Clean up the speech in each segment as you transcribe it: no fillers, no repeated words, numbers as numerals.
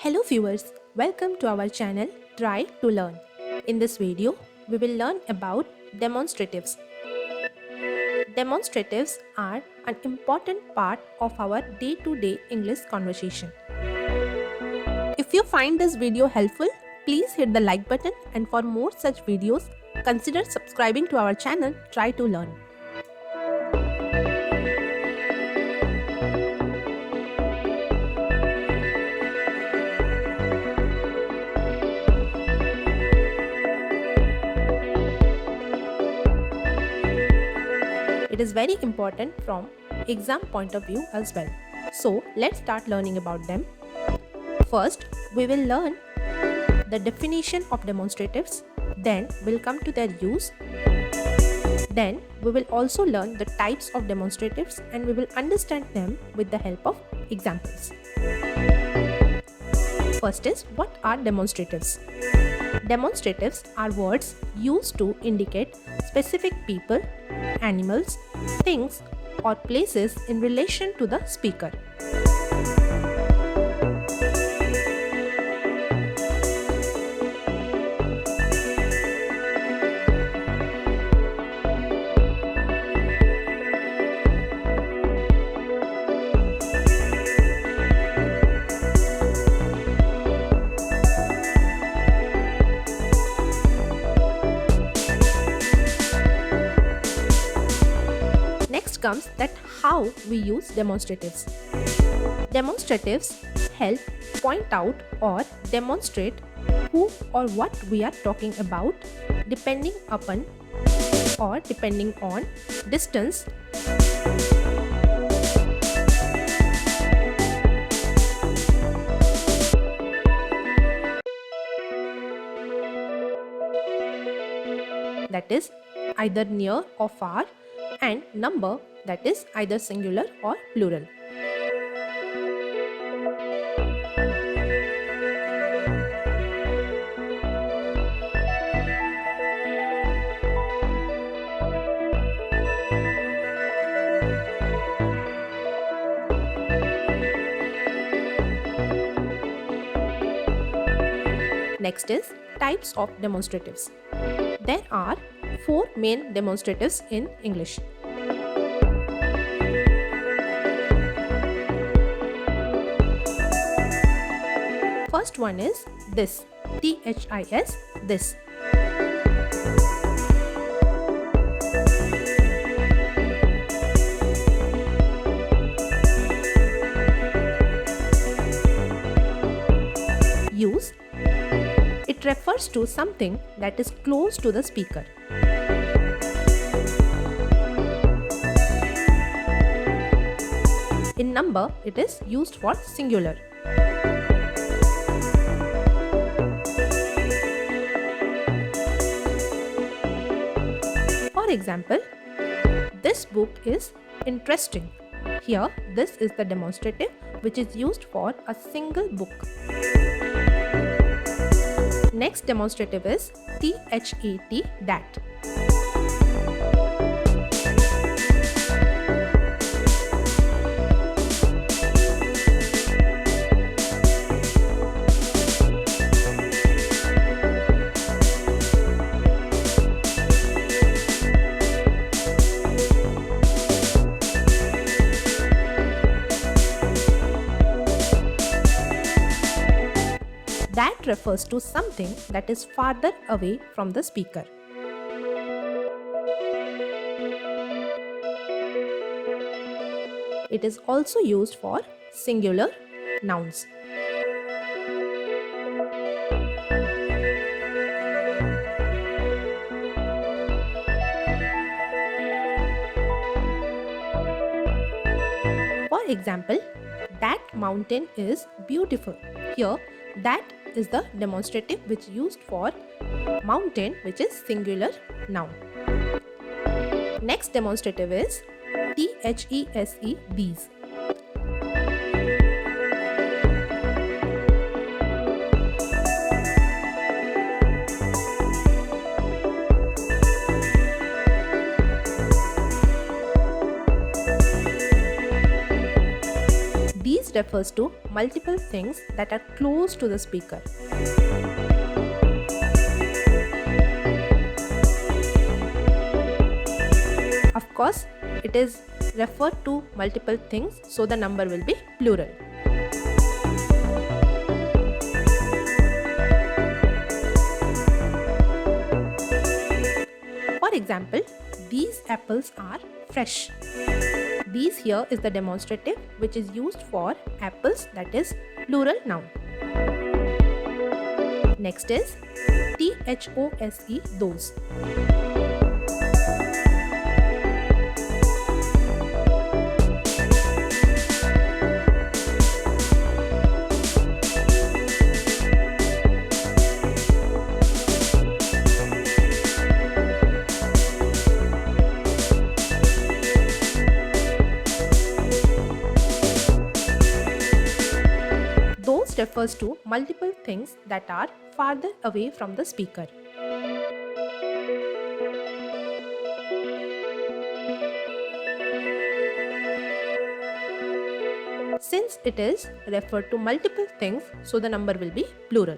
Hello viewers, welcome to our channel Try to Learn. In this video, we will learn about demonstratives. Demonstratives are an important part of our day-to-day English conversation. If you find this video helpful, please hit the like button, and for more such videos, consider subscribing to our channel Try to Learn. It is very important from exam point of view as well. So let's start learning about them. First, we will learn the definition of demonstratives, then we'll come to their use. Then we will also learn the types of demonstratives and we will understand them with the help of examples. First is, what are demonstratives? Demonstratives are words used to indicate specific people, animals, things, or places in relation to the speaker. Comes that how we use demonstratives. Demonstratives help point out or demonstrate who or what we are talking about depending upon or depending on distance, that is either near or far, and number, that is either singular or plural. Next is types of demonstratives. There are 4 main demonstratives in English. First one is this, THIS, this. Use. It refers to something that is close to the speaker. In number, it is used for singular. For example, this book is interesting. Here, this is the demonstrative which is used for a single book. Next demonstrative is THAT, that. That refers to something that is farther away from the speaker. It is also used for singular nouns. For example, that mountain is beautiful. Here, that is the demonstrative which is used for mountain, which is singular noun. Next demonstrative is THESE, these. refers to multiple things that are close to the speaker. Of course, it is referred to multiple things, so the number will be plural. For example, these apples are fresh. These here is the demonstrative which is used for apples, that is plural noun. Next is those, those. Those refers to multiple things that are farther away from the speaker. Since it is referred to multiple things, so the number will be plural.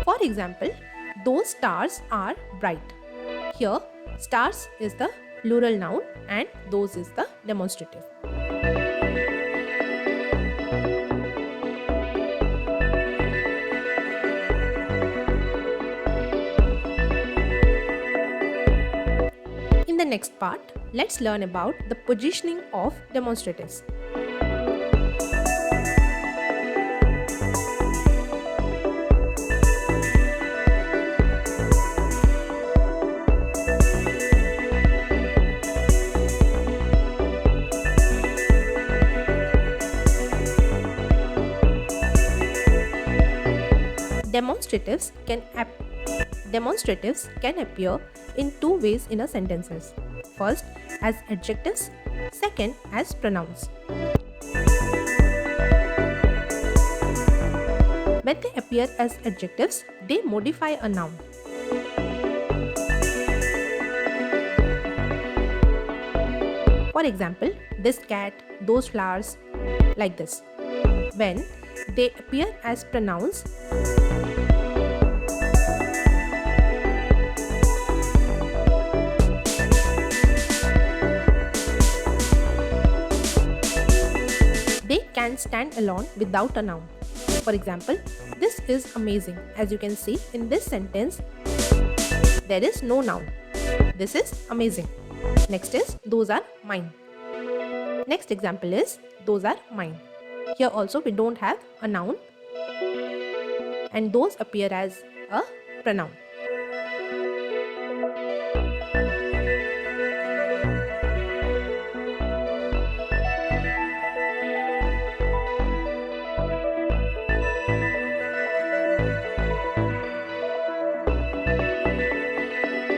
For example, those stars are bright. Here, stars is the plural noun and those is the demonstrative. In the next part, let's learn about the positioning of demonstratives. Demonstratives can appear in two ways in a sentences. First, as adjectives, second, as pronouns. When they appear as adjectives, they modify a noun. For example, this cat, those flowers, like this. When they appear as pronouns, they can stand alone without a noun. For example, this is amazing. As you can see in this sentence, there is no noun. This is amazing. Next is those are mine. Next example is those are mine. Here also we don't have a noun and those appear as a pronoun.